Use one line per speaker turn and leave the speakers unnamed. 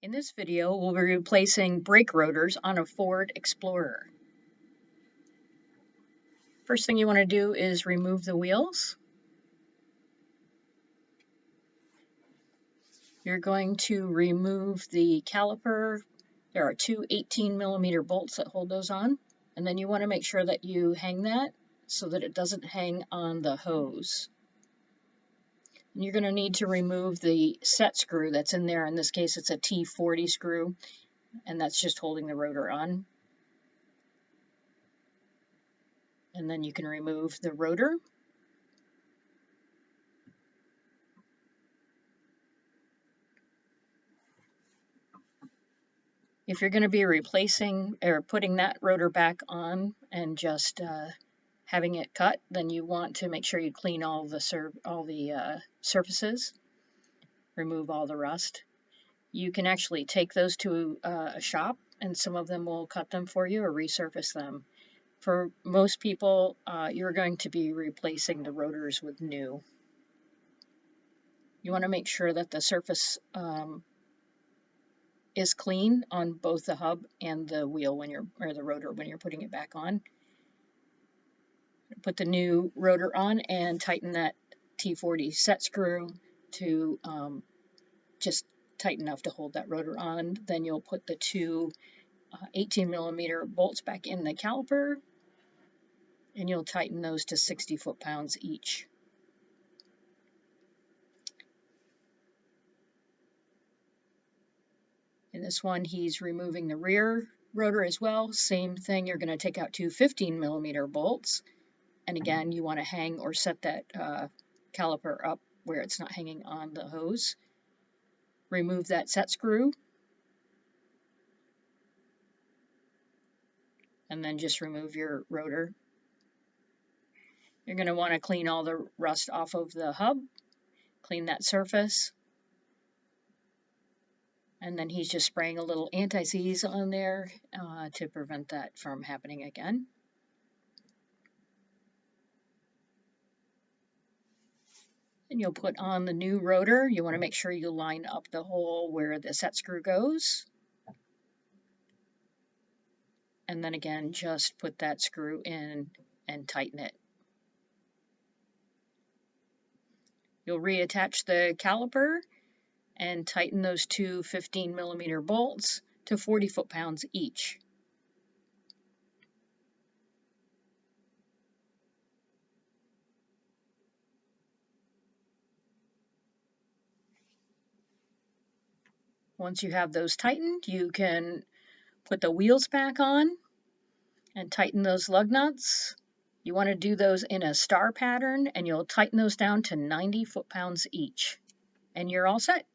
In this video, we'll be replacing brake rotors on a Ford Explorer. First thing you want to do is remove the wheels. You're going to remove the caliper. There are two 18mm bolts that hold those on. And then you want to make sure that you hang that so that it doesn't hang on the hose. And you're going to need to remove the set screw that's in there. In this case, it's a T40 screw, and that's just holding the rotor on. And then you can remove the rotor. If you're going to be replacing or putting that rotor back on and just having it cut, then you want to make sure you clean all the surfaces, remove all the rust. You can actually take those to a shop, and some of them will cut them for you or resurface them. For most people, you're going to be replacing the rotors with new. You want to make sure that the surface is clean on both the hub and the wheel or the rotor when you're putting it back on. Put the new rotor on and tighten that T40 set screw to just tight enough to hold that rotor on. Then you'll put the two 18mm bolts back in the caliper, and you'll tighten those to 60 foot-pounds each. In this one, he's removing the rear rotor as well. Same thing, you're going to take out two 15mm bolts. And again, you want to hang or set that caliper up where it's not hanging on the hose. Remove that set screw. And then just remove your rotor. You're going to want to clean all the rust off of the hub. Clean that surface. And then he's just spraying a little anti-seize on there to prevent that from happening again. And you'll put on the new rotor. You want to make sure you line up the hole where the set screw goes. And then again, just put that screw in and tighten it. You'll reattach the caliper and tighten those two 15mm bolts to 40 foot-pounds each. Once you have those tightened, you can put the wheels back on and tighten those lug nuts. You want to do those in a star pattern, and you'll tighten those down to 90 foot-pounds each. And you're all set.